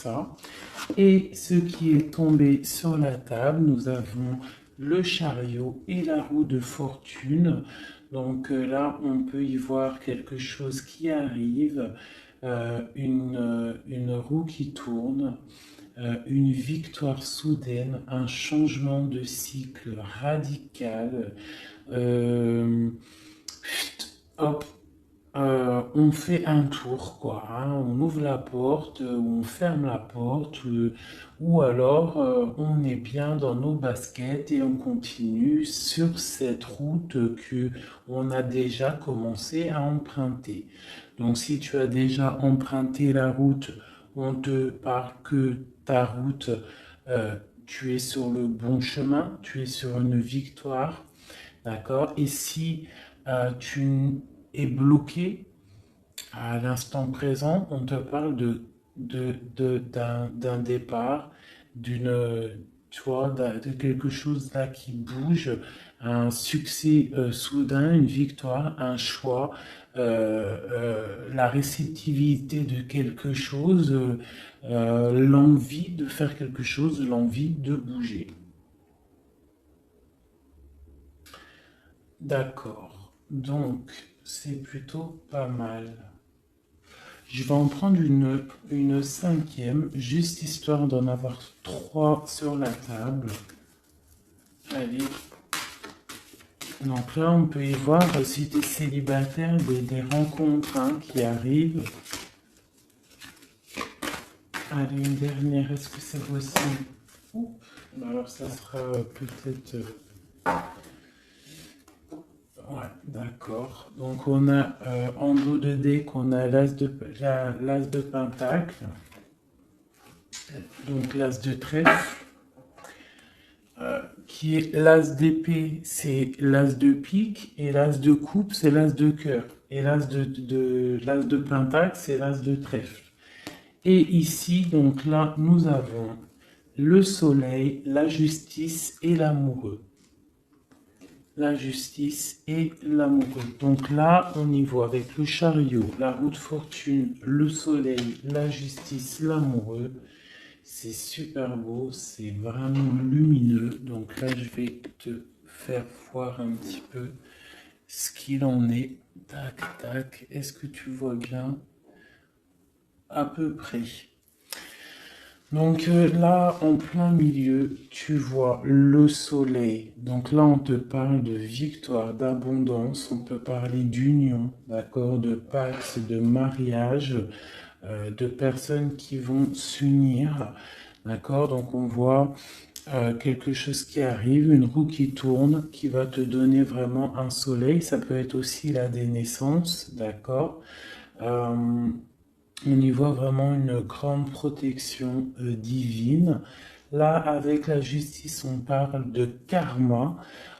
ça. Et ce qui est tombé sur la table, nous avons le chariot et la roue de fortune. Donc là, on peut y voir quelque chose qui arrive, une roue qui tourne, une victoire soudaine, un changement de cycle radical. Euh, hop, on fait un tour, quoi, hein. On ouvre la porte, ou on ferme la porte, ou alors on est bien dans nos baskets et on continue sur cette route que on a déjà commencé à emprunter. Donc, si tu as déjà emprunté la route, on te parle que ta route, euh, tu es sur le bon chemin, tu es sur une victoire, d'accord? Et si tu es bloqué, à l'instant présent, on te parle d'un départ, d'une, tu vois, de quelque chose là qui bouge, un succès soudain, une victoire, un choix, la réceptivité de quelque chose, l'envie de faire quelque chose, l'envie de bouger. D'accord. Donc, c'est plutôt pas mal. Je vais en prendre une cinquième, juste histoire d'en avoir trois sur la table. Allez. Donc là, on peut y voir, si tu es célibataire, des rencontres, hein, qui arrivent. Allez, une dernière, est-ce que c'est possible? Oups. Alors ça sera peut-être... ouais, d'accord. Donc on a en dos de dé qu'on a l'as de pentacle, donc l'as de trèfle, qui est l'as d'épée, c'est l'as de pique, et l'as de coupe, c'est l'as de cœur. Et l'as de pentacle, c'est l'as de trèfle. Et ici, donc là, nous avons le soleil, la justice et l'amoureux. La justice et l'amoureux. Donc là, on y voit avec le chariot, la roue de fortune, le soleil, la justice, l'amoureux. C'est super beau, c'est vraiment lumineux. Donc là, je vais te faire voir un petit peu ce qu'il en est. Tac, tac. Est-ce que tu vois bien? À peu près. Donc là, en plein milieu, tu vois le soleil. Donc là, on te parle de victoire, d'abondance, on peut parler d'union, d'accord, de pax, de mariage, de personnes qui vont s'unir, d'accord. Donc on voit quelque chose qui arrive, une roue qui tourne, qui va te donner vraiment un soleil. Ça peut être aussi là des naissances, d'accord. Euh, on y voit vraiment une grande protection divine. Là, avec la justice, on parle de karma,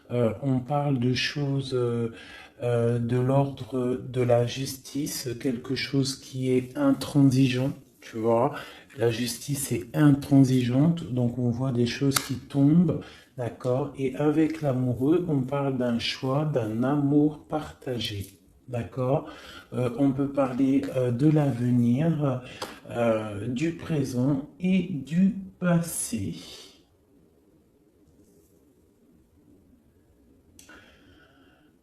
on parle de choses de l'ordre de la justice, quelque chose qui est intransigeant, tu vois. La justice est intransigeante, donc on voit des choses qui tombent, d'accord. Et avec l'amoureux, on parle d'un choix, d'un amour partagé. D'accord. On peut parler de l'avenir, du présent et du passé.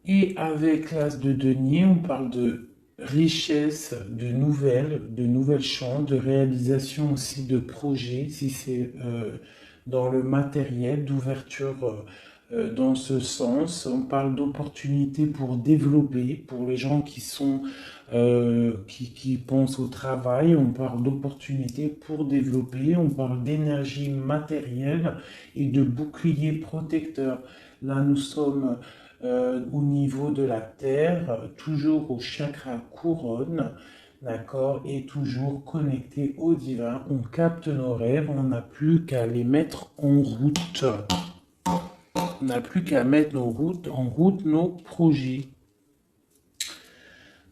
Et avec l'as de denier, on parle de richesse, de nouvelles chances, de réalisation aussi de projets, si c'est dans le matériel, d'ouverture dans ce sens. On parle d'opportunités pour développer, pour les gens qui sont qui pensent au travail. On parle d'opportunités pour développer. On parle d'énergie matérielle et de bouclier protecteur. Là, nous sommes au niveau de la terre, toujours au chakra couronne, d'accord, et toujours connecté au divin. On capte nos rêves, on n'a plus qu'à les mettre en route. On n'a plus qu'à mettre en route nos projets.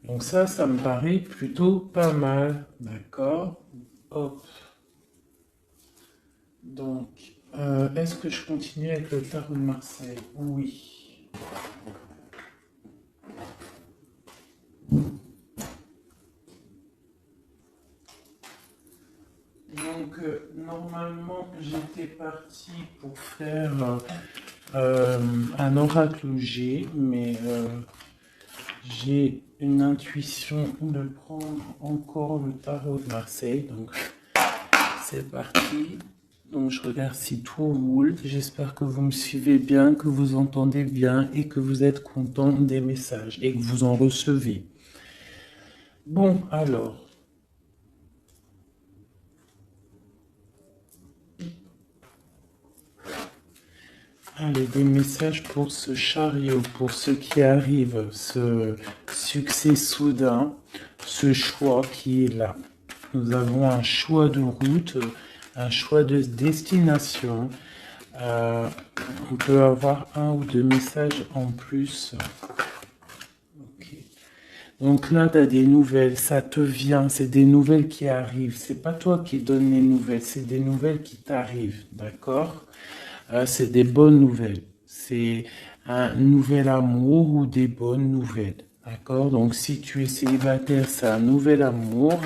Donc ça me paraît plutôt pas mal, d'accord. Hop. Donc, est-ce que je continue avec le tarot de Marseille? Oui. Donc, Donc, normalement, j'étais parti pour faire un oracle G, mais j'ai une intuition de prendre encore le tarot de Marseille. Donc, c'est parti. Donc, je regarde si tout roule. J'espère que vous me suivez bien, que vous entendez bien et que vous êtes content des messages et que vous en recevez. Bon, alors. Allez, des messages pour ce chariot, pour ceux qui arrivent, ce succès soudain, ce choix qui est là. Nous avons un choix de route, un choix de destination. On peut avoir un ou deux messages en plus. Okay. Donc là, tu as des nouvelles, ça te vient, c'est des nouvelles qui arrivent. C'est pas toi qui donnes les nouvelles, c'est des nouvelles qui t'arrivent, d'accord? C'est des bonnes nouvelles. C'est un nouvel amour ou des bonnes nouvelles. D'accord? Donc, si tu es célibataire, c'est un nouvel amour.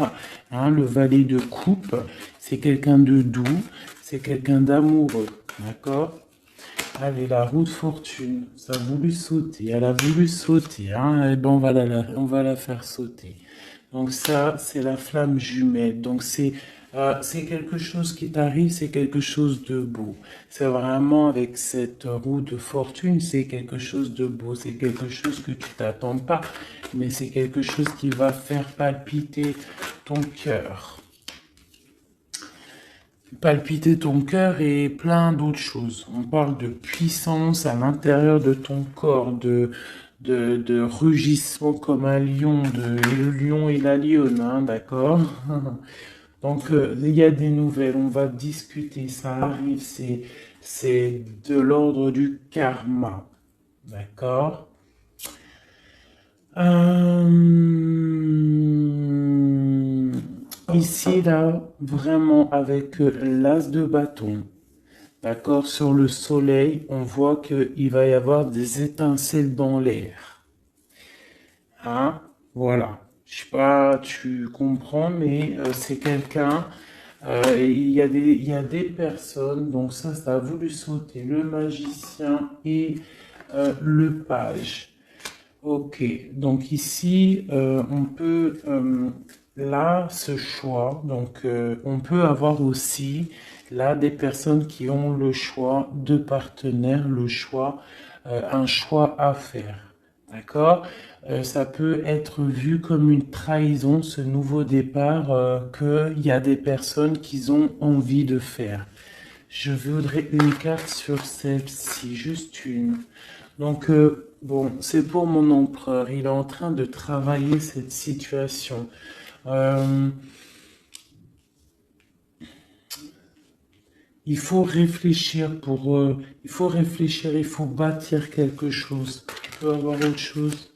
Hein, le valet de coupe, c'est quelqu'un de doux, c'est quelqu'un d'amoureux. D'accord? Allez, la roue de fortune, ça a voulu sauter, elle a voulu sauter. Hein, et ben on va la faire sauter. Donc ça, c'est la flamme jumelle. Donc c'est quelque chose qui t'arrive, c'est quelque chose de beau. C'est vraiment avec cette roue de fortune, c'est quelque chose de beau. C'est quelque chose que tu t'attends pas, mais c'est quelque chose qui va faire palpiter ton cœur. Palpiter ton cœur et plein d'autres choses. On parle de puissance à l'intérieur de ton corps, de rugissement comme un lion, le lion et la lionne, hein, d'accord? Donc, il y a des nouvelles, on va discuter, ça arrive, c'est de l'ordre du karma, d'accord? Ici, là, vraiment, avec l'as de bâton, d'accord, sur le soleil, on voit qu'il va y avoir des étincelles dans l'air. Hein? Voilà. Je sais pas, tu comprends, mais c'est quelqu'un. Il y a des personnes, donc ça a voulu sauter, le magicien et le page. Ok, donc ici, on peut, là, ce choix, donc on peut avoir aussi, là, des personnes qui ont le choix de partenaires, le choix, un choix à faire, d'accord? Ça peut être vu comme une trahison, ce nouveau départ, qu'il y a des personnes qui ont envie de faire. Je voudrais une carte sur celle-ci, juste une. Donc, bon, c'est pour mon empereur. Il est en train de travailler cette situation. Il faut réfléchir il faut réfléchir, il faut bâtir quelque chose. Tu peux avoir autre chose?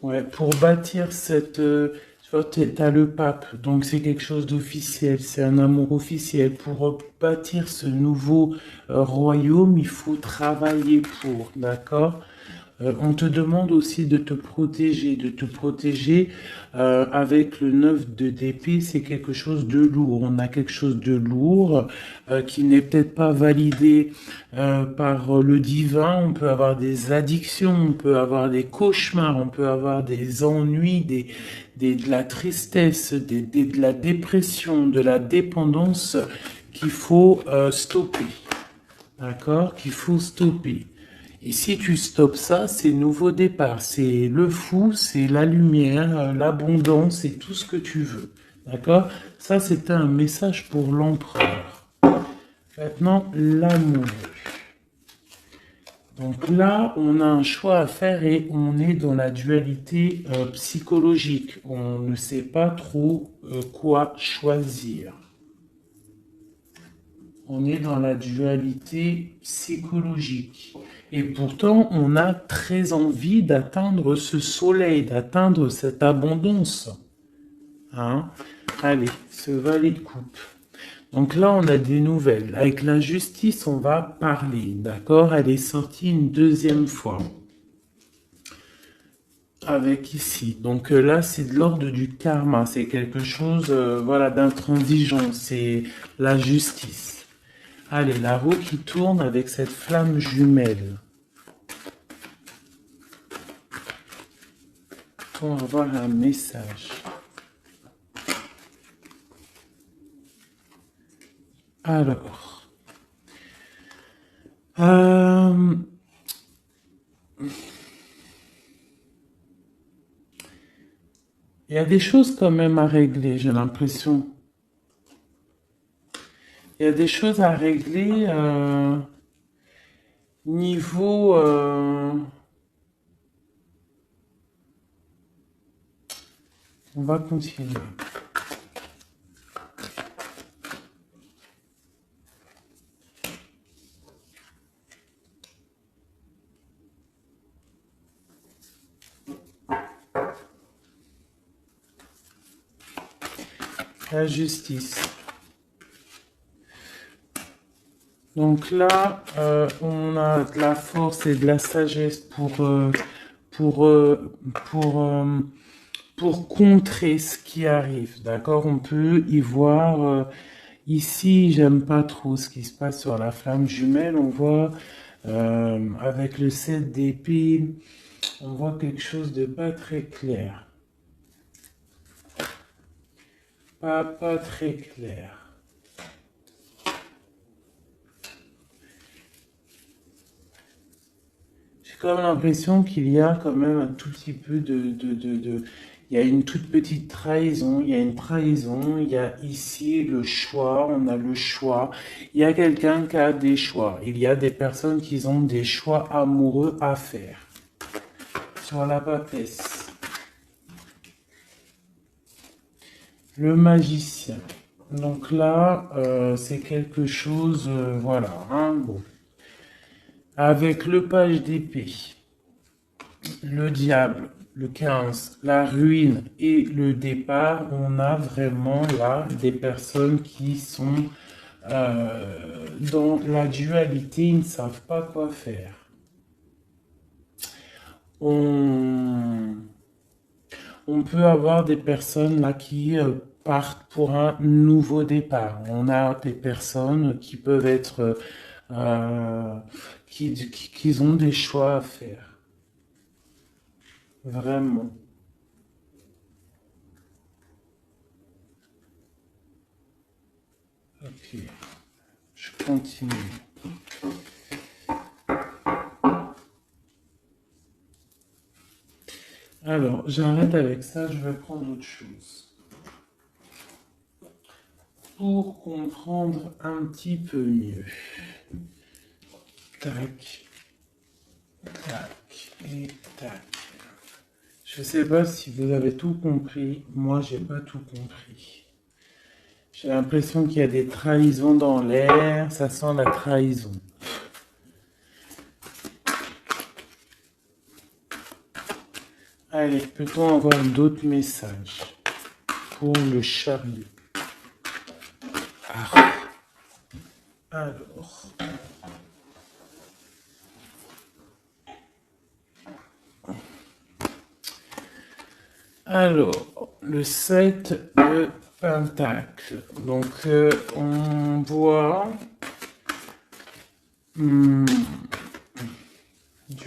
Ouais, pour bâtir tu vois, t'as le pape, donc c'est quelque chose d'officiel, c'est un amour officiel. Pour bâtir ce nouveau royaume, il faut travailler pour, d'accord? On te demande aussi de te protéger avec le 9 de d'épée, c'est quelque chose de lourd. On a quelque chose de lourd qui n'est peut-être pas validé par le divin. On peut avoir des addictions, on peut avoir des cauchemars, on peut avoir des ennuis, de la tristesse, de la dépression, de la dépendance qu'il faut stopper. D'accord? Qu'il faut stopper. Et si tu stoppes ça, c'est nouveau départ. C'est le fou, c'est la lumière, l'abondance, c'est tout ce que tu veux. D'accord? Ça, c'était un message pour l'empereur. Maintenant, l'amour. Donc là, on a un choix à faire et on est dans la dualité psychologique. On ne sait pas trop quoi choisir. On est dans la dualité psychologique. Et pourtant, on a très envie d'atteindre ce soleil, d'atteindre cette abondance. Hein? Allez, ce valet de coupe. Donc là, on a des nouvelles. Avec la justice, on va parler. D'accord? Elle est sortie une deuxième fois. avec ici. Donc là, c'est de l'ordre du karma. C'est quelque chose, voilà, d'intransigeant. C'est la justice. Allez, la roue qui tourne avec cette flamme jumelle. On va avoir un message. Alors, il y a des choses quand même à régler, j'ai l'impression. Il y a des choses à régler niveau... On va continuer. La justice. Donc là, on a de la force et de la sagesse pour, pour contrer ce qui arrive. D'accord? On peut y voir... ici, j'aime pas trop ce qui se passe sur la flamme jumelle. On voit avec le 7 d'épée, on voit quelque chose de pas très clair. Pas très clair. J'ai quand même l'impression qu'il y a quand même un tout petit peu il y a une toute petite trahison, il y a une trahison, il y a ici le choix, on a le choix. Il y a quelqu'un qui a des choix. Il y a des personnes qui ont des choix amoureux à faire. Sur la papesse. Le magicien. Donc là, c'est quelque chose, voilà, hein, bon. Avec le page d'épée, le diable, le 15, la ruine et le départ, on a vraiment là des personnes qui sont dans la dualité, ils ne savent pas quoi faire. On peut avoir des personnes là qui partent pour un nouveau départ. On a des personnes qui peuvent être... qui ont des choix à faire. Vraiment. Ok. Je continue. Alors, j'arrête avec ça, je vais prendre autre chose. Pour comprendre un petit peu mieux. Tac. Tac. Et tac. Je sais pas si vous avez tout compris. Moi, j'ai pas tout compris. J'ai l'impression qu'il y a des trahisons dans l'air. Ça sent la trahison. Allez, peut-on avoir d'autres messages pour le chariot? Ah. Alors. Alors, le 7 de Pentacle. Donc, on voit du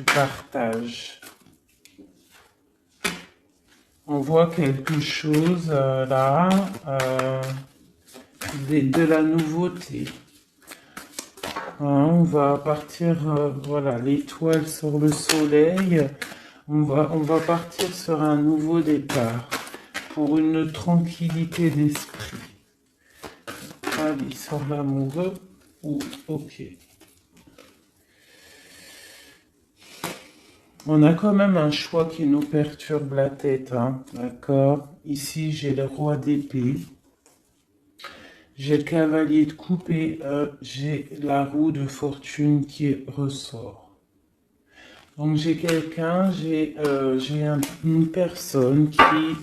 partage. On voit quelque chose là, de la nouveauté. Hein, on va partir, voilà, l'étoile sur le soleil. On va partir sur un nouveau départ pour une tranquillité d'esprit. Allez, sur l'amoureux ou ok. On a quand même un choix qui nous perturbe la tête, hein, d'accord? Ici, j'ai le roi d'épée. J'ai le cavalier de coupe et j'ai la roue de fortune qui ressort. Donc j'ai quelqu'un, j'ai une personne qui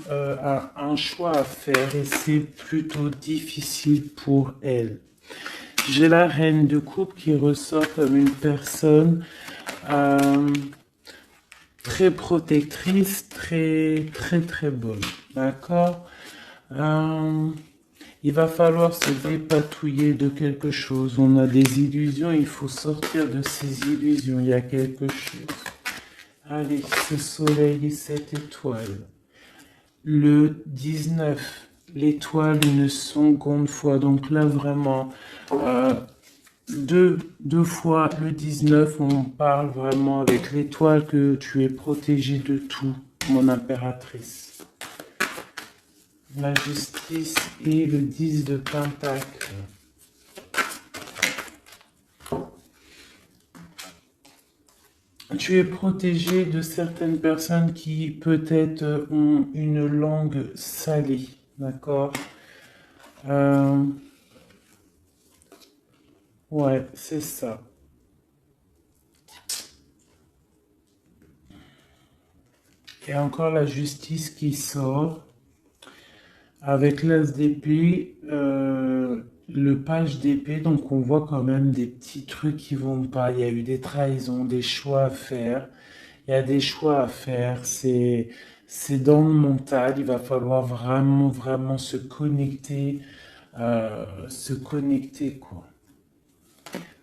a un choix à faire et c'est plutôt difficile pour elle. J'ai la reine de coupe qui ressort comme une personne très protectrice, très bonne. D'accord? Il va falloir se dépatouiller de quelque chose. On a des illusions, il faut sortir de ces illusions. Il y a quelque chose. Allez, ce soleil et cette étoile. Le 19, l'étoile une seconde fois. Donc là, vraiment, deux fois le 19, on parle vraiment avec l'étoile que tu es protégée de tout, mon impératrice. La justice et le 10 de Pentacle. Tu es protégé de certaines personnes qui peut-être ont une langue salée, d'accord? Ouais, c'est ça. Et encore la justice qui sort. Avec l'as d'épée, le page d'épée, donc on voit quand même des petits trucs qui vont pas. Il y a eu des trahisons, des choix à faire. Il y a des choix à faire. C'est dans le mental. Il va falloir vraiment se connecter quoi,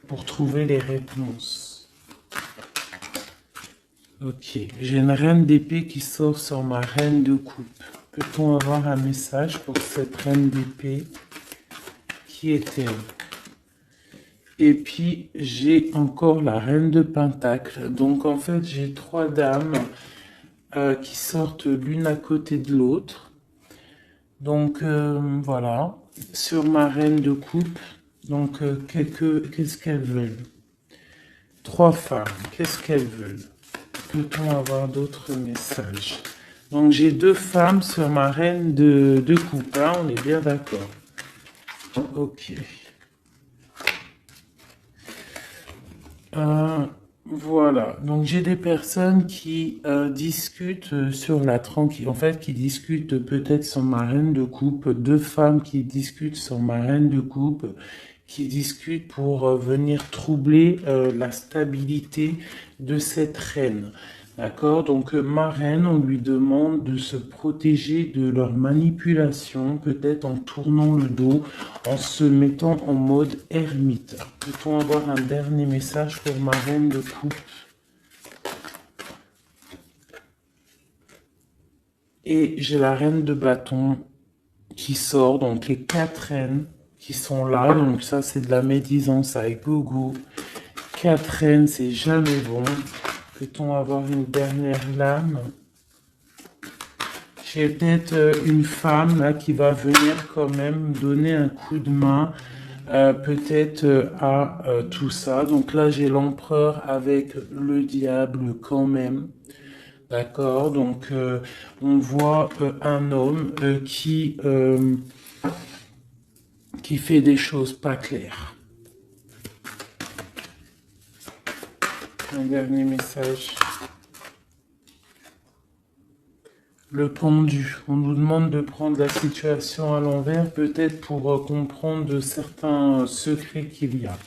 pour trouver les réponses. Ok, j'ai une reine d'épée qui sort sur ma reine de coupe. Peut-on avoir un message pour cette reine d'épée? Qui est-elle? Et puis, j'ai encore la reine de Pentacle. Donc, en fait, j'ai trois dames qui sortent l'une à côté de l'autre. Donc, voilà. Sur ma reine de coupe. Donc, qu'est-ce qu'elles veulent? Trois femmes. Qu'est-ce qu'elles veulent? Peut-on avoir d'autres messages? Donc, j'ai deux femmes sur ma reine de coupe. Hein, on est bien d'accord. Ok. Voilà, donc j'ai des personnes qui discutent sur la tranquille, en fait, qui discutent peut-être sur ma reine de coupe, deux femmes qui discutent sur ma reine de coupe, qui discutent pour venir troubler la stabilité de cette reine. D'accord? Donc, ma reine, on lui demande de se protéger de leur manipulation, peut-être en tournant le dos, en se mettant en mode ermite. Peut-on avoir un dernier message pour ma reine de coupe? Et j'ai la reine de bâton qui sort, donc les quatre reines qui sont là. Donc, ça, c'est de la médisance avec gogo. Quatre reines, c'est jamais bon. Peut-on avoir une dernière lame? J'ai peut-être une femme là qui va venir quand même donner un coup de main, peut-être à tout ça. Donc là, j'ai l'empereur avec le diable quand même. D'accord, donc on voit un homme qui fait des choses pas claires. Un dernier message. Le pendu. On nous demande de prendre la situation à l'envers, peut-être pour comprendre de certains secrets qu'il y a.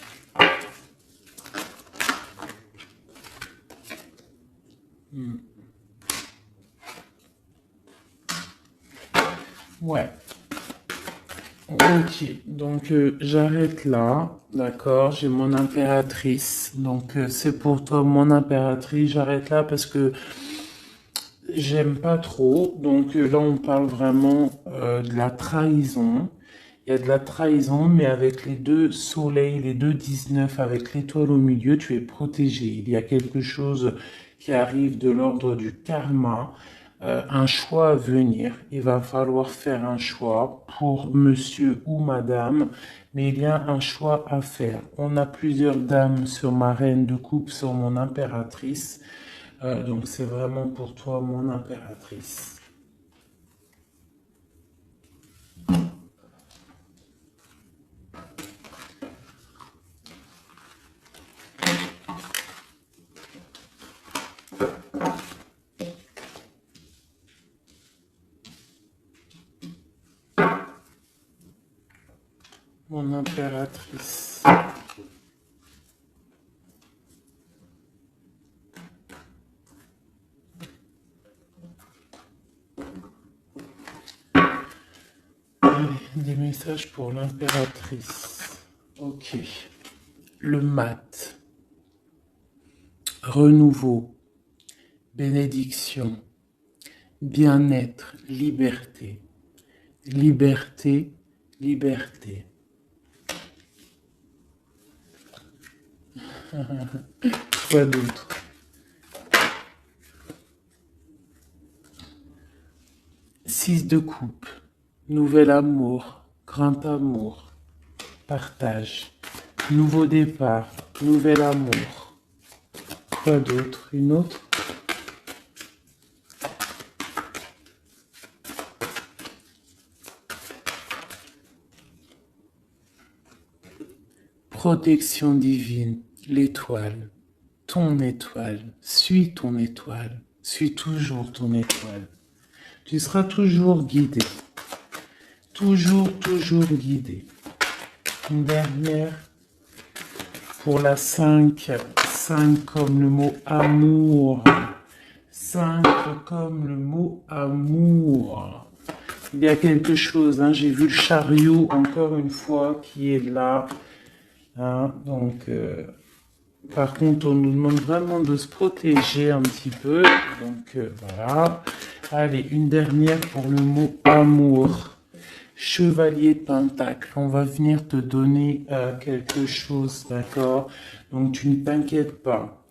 Ouais. Ok, donc j'arrête là, d'accord, j'ai mon impératrice, donc c'est pour toi mon impératrice, j'arrête là parce que j'aime pas trop, donc là on parle vraiment de la trahison, il y a de la trahison, mais avec les deux soleils, les deux 19, avec l'étoile au milieu, tu es protégé, il y a quelque chose qui arrive de l'ordre du karma, un choix à venir. Il va falloir faire un choix pour monsieur ou madame, mais il y a un choix à faire. On a plusieurs dames sur ma reine de coupe, sur mon impératrice. Donc c'est vraiment pour toi, mon impératrice. Mon impératrice. message pour l'impératrice. Ok. Le mat. Renouveau. Bénédiction. Bien-être. Liberté. Liberté. Liberté. Quoi d'autre? Six de coupe. Nouvel amour. Grand amour. Partage. Nouveau départ. Nouvel amour. Quoi d'autre? Une autre? Protection divine. L'étoile. Ton étoile. Suis ton étoile. Suis toujours ton étoile. Tu seras toujours guidé. Toujours guidé. Une dernière pour la 5. 5 comme le mot amour. 5 comme le mot amour. Il y a quelque chose, hein, j'ai vu le chariot encore une fois qui est là. Hein, donc, par contre, on nous demande vraiment de se protéger un petit peu. Donc, voilà. Allez, une dernière pour le mot amour. Chevalier de Pentacle, on va venir te donner quelque chose, d'accord? Donc tu ne t'inquiètes pas.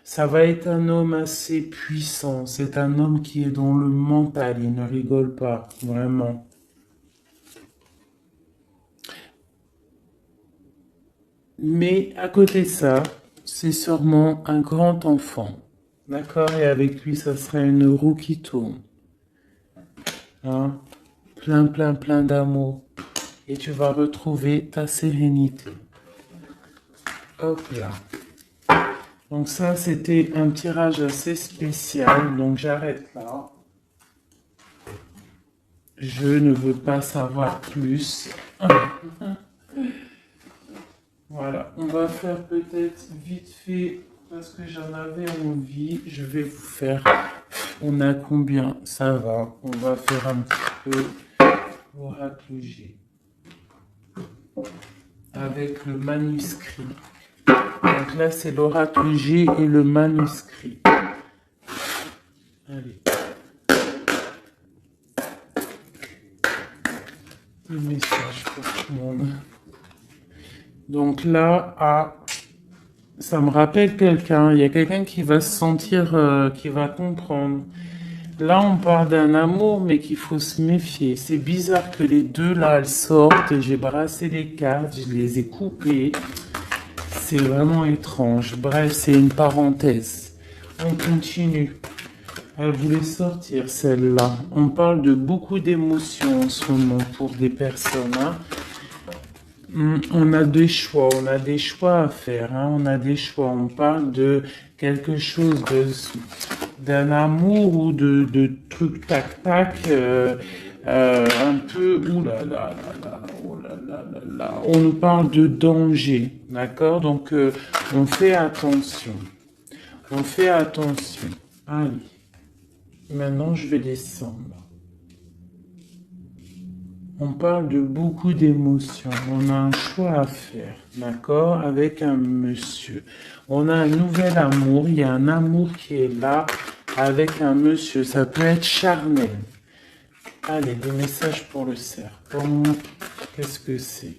Ça va être un homme assez puissant. C'est un homme qui est dans le mental, il ne rigole pas, vraiment. Mais à côté de ça, c'est sûrement un grand enfant, d'accord? Et avec lui, ça serait une roue qui tourne. Hein? Plein d'amour. Et tu vas retrouver ta sérénité. Hop là. Donc ça, c'était un tirage assez spécial. Donc j'arrête là. Je ne veux pas savoir plus. Voilà. On va faire peut-être vite fait, parce que j'en avais envie. Je vais vous faire... On a combien? Ça va. On va faire un petit peu l'oracle G. Avec le manuscrit. Donc là, c'est l'oracle G et le manuscrit. Allez. Le message pour tout le monde. Donc là, ça me rappelle quelqu'un. Il y a quelqu'un qui va se sentir, qui va comprendre. Là, on parle d'un amour, mais qu'il faut se méfier. C'est bizarre que les deux, là, elles sortent. J'ai brassé les cartes, je les ai coupées. C'est vraiment étrange. Bref, c'est une parenthèse. On continue. Elle voulait sortir, celle-là. On parle de beaucoup d'émotions en ce moment pour des personnes. Hein. On a des choix à faire. Hein. On a des choix. On parle de quelque chose d'un amour ou de truc tac-tac. Un peu, on nous parle de danger, d'accord? Donc, on fait attention. On fait attention. Allez. Maintenant, je vais descendre. On parle de beaucoup d'émotions. On a un choix à faire, d'accord? Avec un monsieur. On a un nouvel amour. Il y a un amour qui est là avec un monsieur. Ça peut être charnel. Allez, des messages pour le serpent. Qu'est-ce que c'est?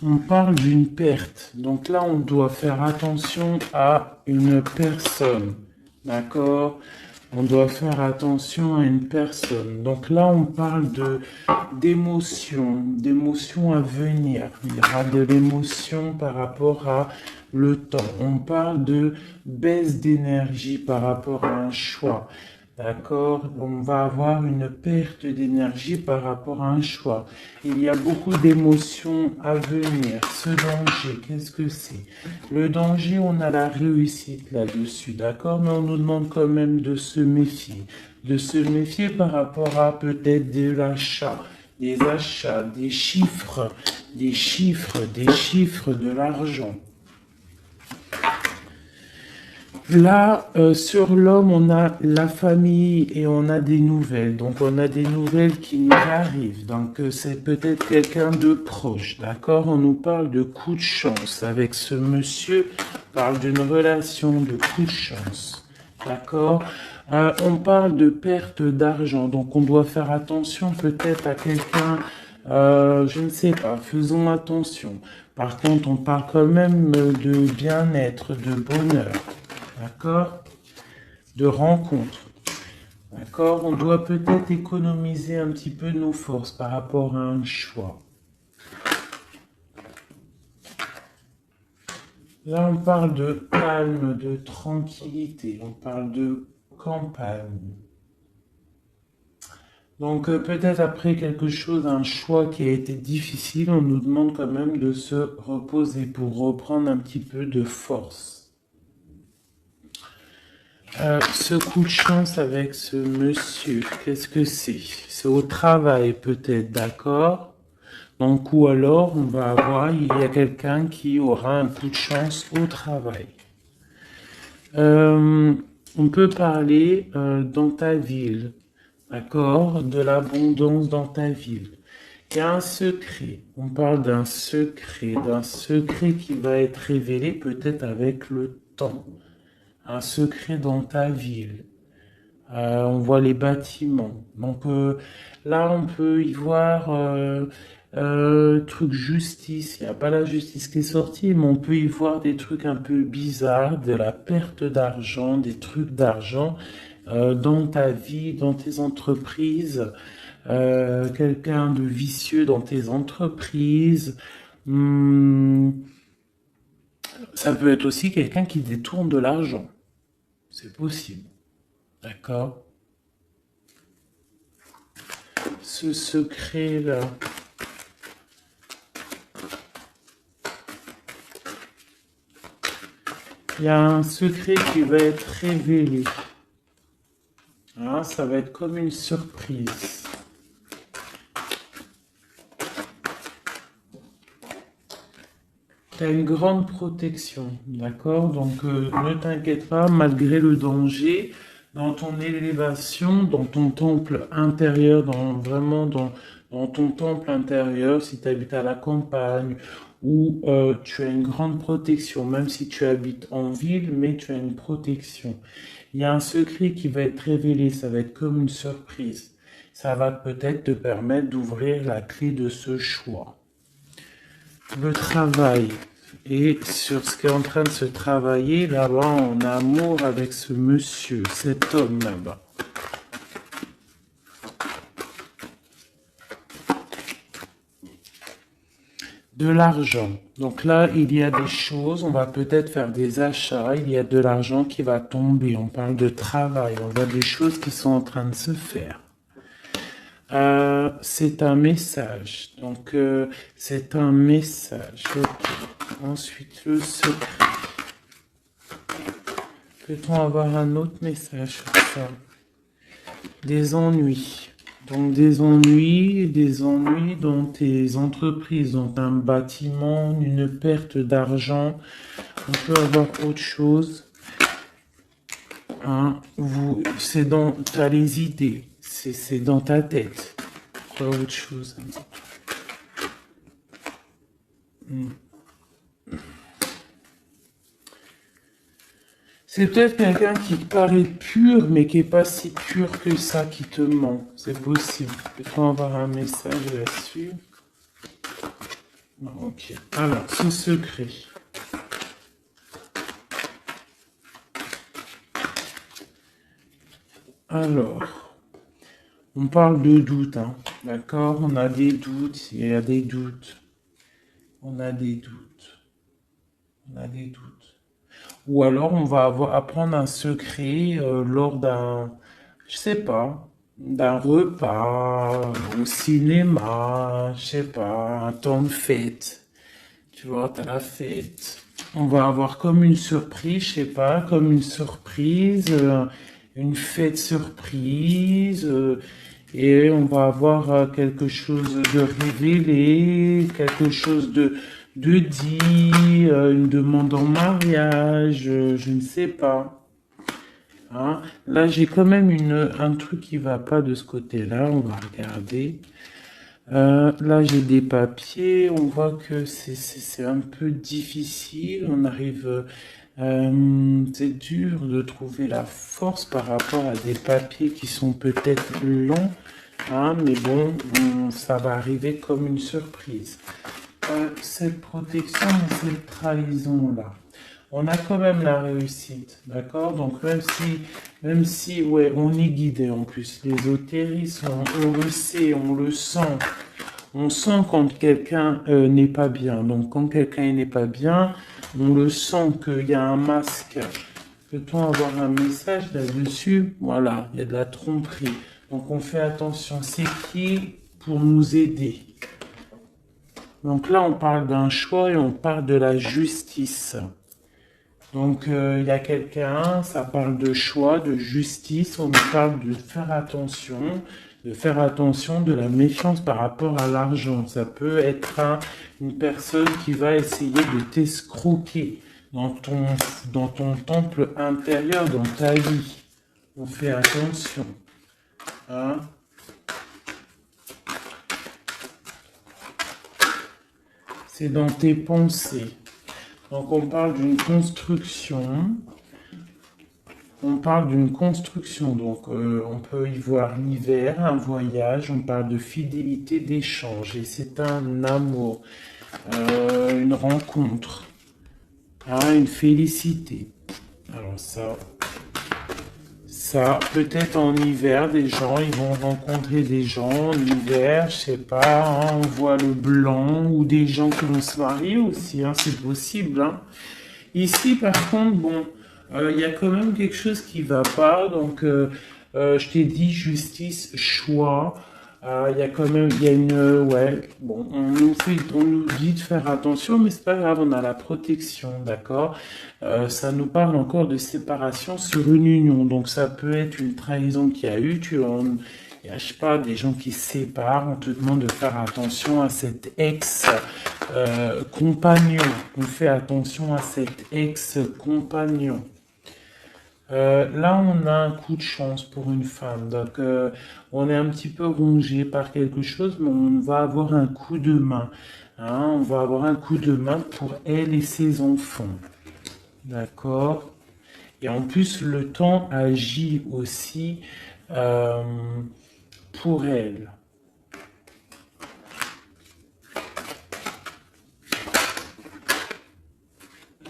On parle d'une perte. Donc là, on doit faire attention à une personne. D'accord? On doit faire attention à une personne. Donc là, on parle d'émotions à venir. Il y aura de l'émotion par rapport à le temps. On parle de baisse d'énergie par rapport à un choix. D'accord? On va avoir une perte d'énergie par rapport à un choix. Il y a beaucoup d'émotions à venir. Ce danger, qu'est-ce que c'est? Le danger, on a la réussite là-dessus, d'accord? Mais on nous demande quand même de se méfier. De se méfier par rapport à peut-être de l'achat, des achats, des chiffres, de l'argent. Là, sur l'homme, on a la famille et on a des nouvelles. Donc, on a des nouvelles qui nous arrivent. Donc, c'est peut-être quelqu'un de proche, d'accord? On nous parle de coup de chance. Avec ce monsieur, on parle d'une relation de coup de chance, d'accord? On parle de perte d'argent. Donc, on doit faire attention peut-être à quelqu'un, je ne sais pas, faisons attention. Par contre, on parle quand même de bien-être, de bonheur. D'accord? De rencontre. D'accord? On doit peut-être économiser un petit peu nos forces par rapport à un choix. Là, on parle de calme, de tranquillité. On parle de campagne. Donc, peut-être après quelque chose, un choix qui a été difficile, on nous demande quand même de se reposer pour reprendre un petit peu de force. Ce coup de chance avec ce monsieur, qu'est-ce que c'est? C'est au travail peut-être, d'accord? Donc, ou alors, on va avoir, il y a quelqu'un qui aura un coup de chance au travail. On peut parler dans ta ville, d'accord? De l'abondance dans ta ville. Il y a un secret, on parle d'un secret qui va être révélé peut-être avec le temps. Un secret dans ta ville. On voit les bâtiments. Donc là, on peut y voir truc justice. Il n'y a pas la justice qui est sortie, mais on peut y voir des trucs un peu bizarres, de la perte d'argent, des trucs d'argent dans ta vie, dans tes entreprises. Quelqu'un de vicieux dans tes entreprises. Ça peut être aussi quelqu'un qui détourne de l'argent. C'est possible. D'accord? Ce secret-là. Il y a un secret qui va être révélé. Hein, ça va être comme une surprise. Tu as une grande protection, d'accord? Donc ne t'inquiète pas, malgré le danger, dans ton élévation, dans ton temple intérieur, dans ton temple intérieur, si tu habites à la campagne, où tu as une grande protection, même si tu habites en ville, mais tu as une protection. Il y a un secret qui va être révélé, ça va être comme une surprise. Ça va peut-être te permettre d'ouvrir la clé de ce choix. Le travail. Et sur ce qui est en train de se travailler là-bas en amour avec ce monsieur, cet homme là-bas. De l'argent. Donc là, il y a des choses, on va peut-être faire des achats, il y a de l'argent qui va tomber. On parle de travail, on voit des choses qui sont en train de se faire. C'est un message. Donc, c'est un message. Okay. Ensuite, le secret. Peut-on avoir un autre message sur ça? Des ennuis. Donc, des ennuis dans tes entreprises, dans un bâtiment, une perte d'argent. On peut avoir autre chose. Hein, c'est dans, t'as les idées. C'est dans ta tête. Pas autre chose. C'est peut-être quelqu'un qui paraît pur, mais qui n'est pas si pur que ça, qui te ment. C'est possible. Peut-on avoir un message là-dessus? Non, ok. Alors, ce secret. Alors, on parle de doute, hein. D'accord? On a des doutes, il y a des doutes. On a des doutes. On a des doutes. Ou alors on va apprendre un secret lors d'un, je sais pas, d'un repas, au cinéma, je sais pas, un temps de fête. Tu vois, t'as la fête. On va avoir comme une surprise, je sais pas, comme une surprise, une fête surprise, et on va avoir quelque chose de révélé, quelque chose de dit, une demande en mariage, je ne sais pas. Hein. Là, j'ai quand même un truc qui va pas de ce côté-là. On va regarder. Là, j'ai des papiers. On voit que c'est un peu difficile. On arrive. C'est dur de trouver la force par rapport à des papiers qui sont peut-être longs. Hein, mais bon, ça va arriver comme une surprise. Cette protection et cette trahison-là. On a quand même la réussite, d'accord? Donc même si, ouais, on est guidé en plus. L'ésotérisme, on le sait, on le sent. On sent quand quelqu'un n'est pas bien. Donc quand quelqu'un n'est pas bien, on le sent qu'il y a un masque. Peut-on avoir un message là-dessus? Voilà, il y a de la tromperie. Donc on fait attention. C'est qui pour nous aider? Donc là, on parle d'un choix et on parle de la justice. Donc il y a quelqu'un, ça parle de choix, de justice, on nous parle de faire attention, de la méfiance par rapport à l'argent. Ça peut être une personne qui va essayer de t'escroquer dans ton temple intérieur, dans ta vie. On fait attention. Hein? C'est dans tes pensées. Donc on parle d'une construction. On parle d'une construction, donc on peut y voir l'hiver, un voyage, on parle de fidélité, d'échange, et c'est un amour, une rencontre, hein, une félicité. Alors ça peut-être en hiver, des gens, ils vont rencontrer des gens en hiver, je sais pas, hein, on voit le blanc, ou des gens qui vont se marier aussi, hein, c'est possible, hein. Ici, par contre, bon, il y a quand même quelque chose qui va pas. Donc, je t'ai dit justice, choix. Il y a quand même, il y a ouais, bon, on nous dit de faire attention, mais c'est pas grave, on a la protection, d'accord? Ça nous parle encore de séparation sur une union. Donc, ça peut être une trahison qu'il y a eu. Il y a, je sais pas, des gens qui se séparent, on te demande de faire attention à cet ex-compagnon. On fait attention à cet ex-compagnon. Là, on a un coup de chance pour une femme. Donc, on est un petit peu rongé par quelque chose, mais on va avoir un coup de main. Hein, on va avoir un coup de main pour elle et ses enfants. D'accord? Et en plus, le temps agit aussi euh, pour elle.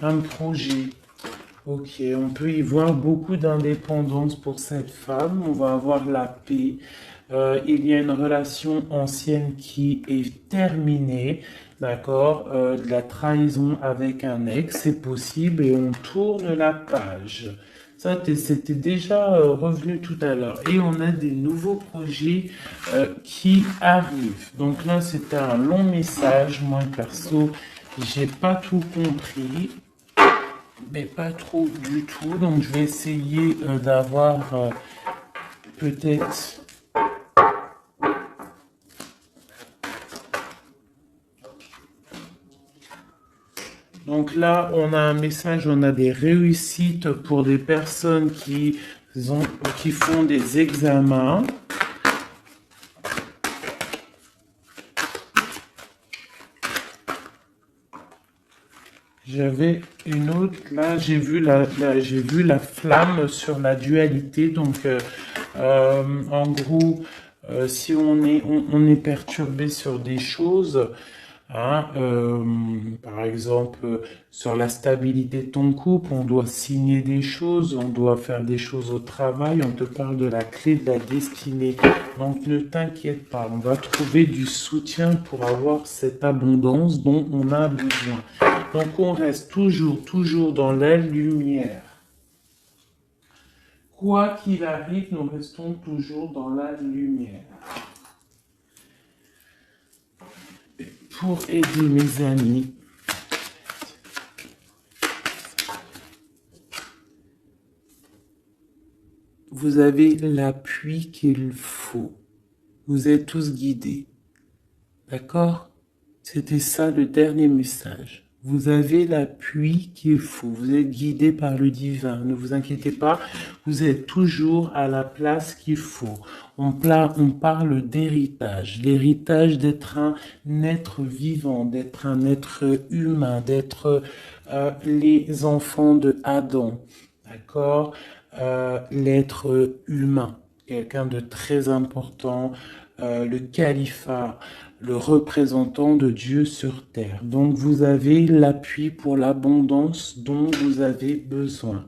Un projet. Ok, on peut y voir beaucoup d'indépendance pour cette femme. On va avoir la paix. Il y a une relation ancienne qui est terminée, d'accord? De la trahison avec un ex, c'est possible et on tourne la page. Ça, c'était déjà revenu tout à l'heure. Et on a des nouveaux projets qui arrivent. Donc là, c'était un long message. Moi, perso, j'ai pas tout compris. Mais pas trop du tout, donc je vais essayer d'avoir peut-être... Donc là, on a un message, on a des réussites pour des personnes qui font des examens. J'avais une autre, là j'ai vu j'ai vu la flamme sur la dualité, donc en gros, si on est perturbé sur des choses, hein, par exemple sur la stabilité de ton couple, on doit signer des choses, on doit faire des choses au travail, on te parle de la clé de la destinée, donc ne t'inquiète pas, on va trouver du soutien pour avoir cette abondance dont on a besoin. Donc on reste toujours dans la lumière. Quoi qu'il arrive, nous restons toujours dans la lumière. Pour aider mes amis, vous avez l'appui qu'il faut. Vous êtes tous guidés. D'accord? C'était ça le dernier message. Vous avez l'appui qu'il faut. Vous êtes guidé par le divin. Ne vous inquiétez pas. Vous êtes toujours à la place qu'il faut. On parle d'héritage. L'héritage d'être un être vivant, d'être un être humain, d'être les enfants de Adam. D'accord? L'être humain. Quelqu'un de très important. Le califat, le représentant de Dieu sur terre. Donc vous avez l'appui pour l'abondance dont vous avez besoin.